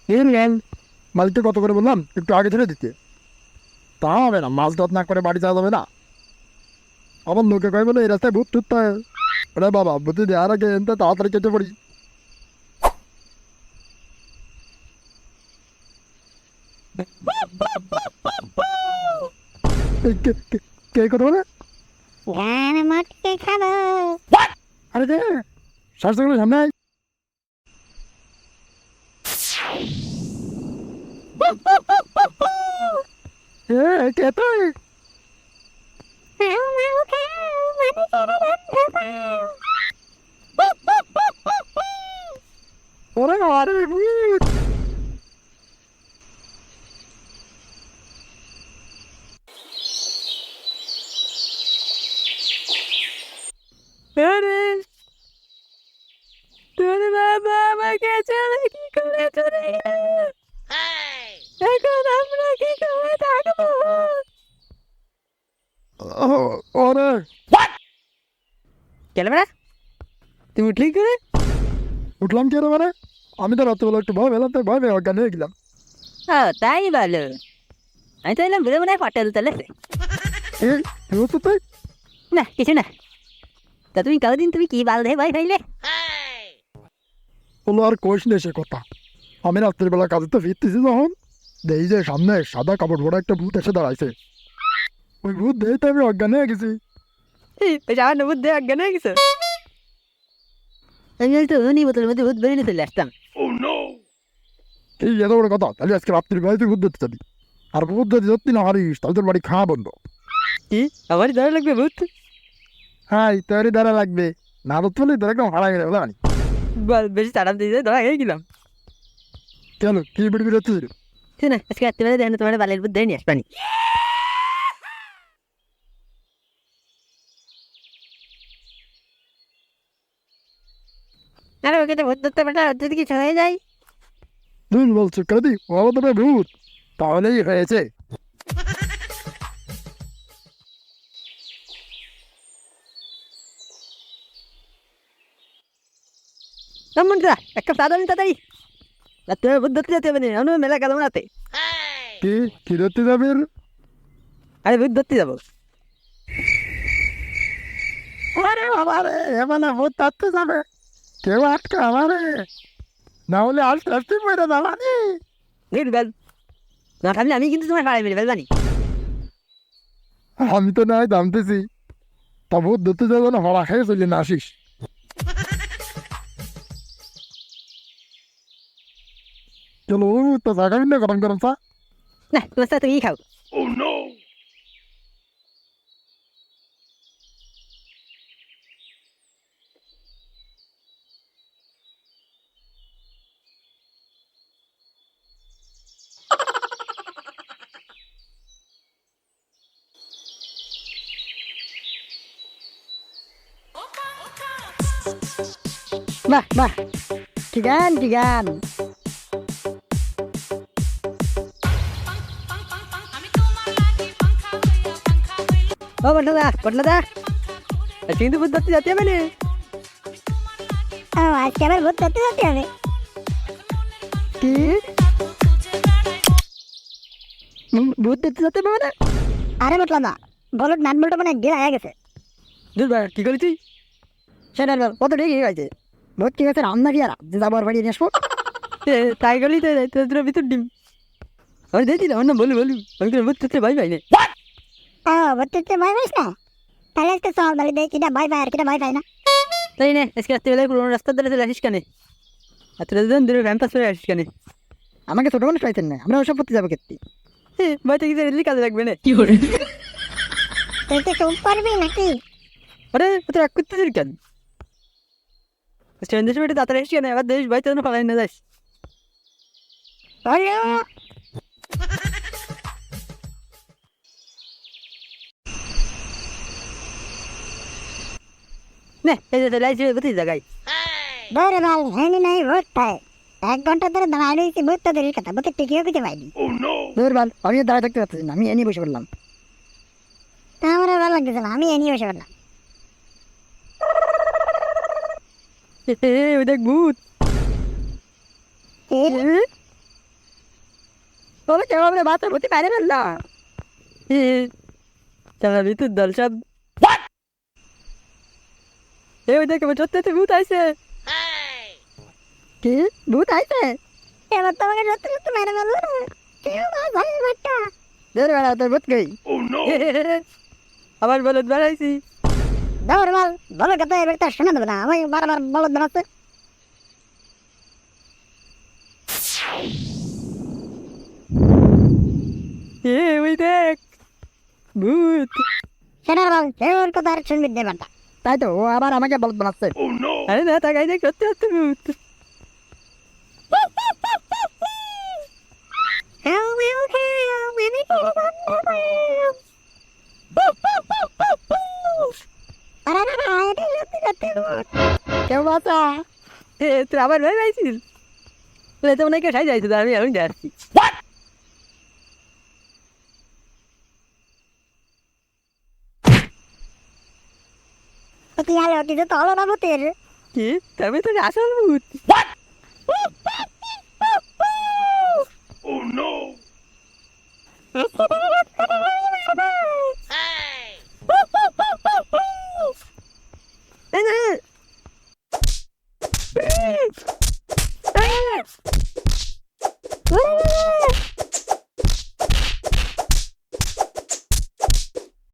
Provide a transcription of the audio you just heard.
এর গেল মালিককে কত করে বললাম একটু আগে ছেড়ে দিতে, তা হবে না, মাছ ধর না করে বাড়ি যাওয়া যাবে না। আবার লোকে কয় বলে এই রাস্তায় ভূত টুত পায়। ওরে বাবা, বুদ্ধি দেওয়ার আগে এনতে তাড়াতাড়ি কেটে পড়ি। কে কথা বলে? গান মটকে খাবো। আরে দে, স্বাস্থ্যগুলো সামনে আয়। কে তুই? মাও মাও খাও, মানুষের রন্ধ পাও। ওরে বাবা রে, ভূত! আরে তোর বাবা আমাকে ছেড়ে কি করে চলে গেল? এখন আমরা কি করে থাকবো? ওরে কেন বেড়া তুমি ঠিক করে? উঠলাম কে রে মানে? আমি তো রাত্রেবেলা একটু ভয় পেলাম, তাই ভয় পেয়ে অজ্ঞান হয়ে গেলাম। ও তাই বলো, আমি তো এলাম বলে মনে হয় পটেল চলেছে। কি হচ্ছে তাই? না কিছু না। তা তুমি কতদিন তুমি কি বাল দিয়ে ভয় পাইলে? বললো আর কোষ নেই সে কথা। আমি রাত্রিবেলা কাজে তো ফিরতেছি যখন, দেখি যে সামনে সাদা কাপড় পরা একটা ভূত এসে দাঁড়াইছে। ওই ভূত দেখে তো আমি অজ্ঞান হয়ে গেছি। সামান্য বুদ্ধি অজ্ঞান হয়ে গেছো? আমি তো উনি বোতলের মধ্যে ভূত বেরিয়ে চলে আসতাম। এই এত বড় কথা, তাহলে আজকে রাত্রিবেলায় তুই ভূত ধরতে যাবি। আর ভূত যদি ধরতে না হারিস তাহলে তোর বাড়ি খাওয়া বন্ধ। কি আমারই ধরে লাগবে ভূত? হ্যাঁ, তোরই দ্বারা লাগবে। না ধরতে পারলে তোর একদম হারা গেলে বলে। বল বেশি তাড়া দিয়ে ধরা হয়ে গেলাম। কেন কি বিড়ি বিড়ি হচ্ছে? শোনা আজকে রাত্রিবেলা দেখেন তোমার বালের বুদ্ধি নিয়ে আসবানি। আরে ওকে তো ভূত ধরতে পারলে যদি কিছু হয়ে যায়। তুই বলছো কেদি ও আবার তোর ভূত? তাহলেই হয়েছে। কেমন রা এক কাপ চা দাও নি তাড়াতাড়ি। রাত্রিবেলা ভূত ধরতে যেতে হবে না, আমি মেলা গেলাম রাতে। কি কি ধরতে যাবি? আরে ভূত ধরতে যাবো। আরে বাবা রে, এমন ভূত ধরতে যাবে? কেউ আটকা আমারে, না হলে আস্তে আস্তে পড়ে দাঁড়ানি। ভিড় বেল না থাকলে আমি কিন্তু তোমার পাড়ায় মেরে ফেলবানি। আমি তো নাই দামতেছি, তা ভূত ধরতে যাবো না, হড়া খেয়ে চলি না আসিস। চলো তো জাগাবি না গরম গরম চা। না তোমার সাথে তুমি খাও। বাহ বাহ, কি গান কি গান। ও পটলা দা আজকে কিন্তু ভূত ধরতে যেতে হবে না। ও আজকে আবার ভূত ধরতে যেতে হবে? কি ভূত ধরতে যেতে হবে না? আরে বটলা না, বলত নাট বলটা মানে গেলা হয়ে গেছে। দূর ভাই কি করি তুই? সেটা কত ঠিক আছে। ভূত ঠিক আছে, রান্না কি আর যে যাবো আর বাড়ি নিয়ে আসবো। তাই গেলি তো তোর ভিতর ডিম আমি দেখছি না, অন্য বলু বলু আমি কোনো ভূত ধরতে ভাই ভাই না। ও ভূত ধরতে ভয় পাইস না? তাহলে আজকে চল বাড়ি দেখি কিটা ভয় পায় আর কিটা ভয় পায় না। তাই না আজকে রাত্রিবেলায় পুরোনো রাস্তার ধারে চলে আসিস কানে, আর তোরা দুজন দূরে ভ্যাম্পাস করে আসিস কানে। আমাকে ছোট মানুষ পাইতেন না, আমরা ওসব করতে যাবো কেত্তি। ভাই থেকে এলি কাজে লাগবে না। তুই কি চুপ করবি নাকি? আরে তোর রাগ করতেছিস কেন? স্ট্যান্ডের সময় একটু তাড়াতাড়ি আসিস কেন, আবার দেশ ভাই তোর পালাই না যাস। না এই যে চলে আসবে কোথায় জায়গায়। ধরে বাল হেনি নাই ভূত পায়। 1 ঘন্টা ধরে দাঁড়ায় রয়েছি, ভূত তো দূরের কথা, ভূতের টিকিও কিছু পাইনি। ধর বাল, আমি দাঁড়ায় থাকতে পারতেছি না, আমি এ নিয়ে বসে পড়লাম। তা আমার আর ভালো লাগতেছে না, আমি এ নিয়ে বসে পড়লাম। ওই দেখ ভূত। কি? তোরা কেউ আমরা মাথার প্রতি বাইরে ফেললো চালা ভিতর দল সব ওই দেখে সত্যি ভূত আইছে কি ভূত আইছে এবার তোমাকে সত্যি সত্যি মেরে ফেললো কেউ মাছ ধরে বাচ্চা ধরে বেড়া তোর ভূত গই আবার বলদ বেড়াইছি দৌড় মাল বলো কথা এবার তো শোনা দেবে না আমি বারবার বলদ বানাচ্ছে ওই দেখ ভূত শোনার বল কেউ ওর কথা আর শুনবি না এবারটা তাই তো ও আবার আমাকে বলদ বানাচ্ছে আরে না তাকাই দেখ সত্যি সত্যি ভূত কেউ বাঁচা তুই আবার ভয় পাইছিস তো মনে হয় কেউ সাই যাইছে আমি এখন যাচ্ছি কি হলো কিছু তো হলো না ভূতের কি তবে তো আসল ভূত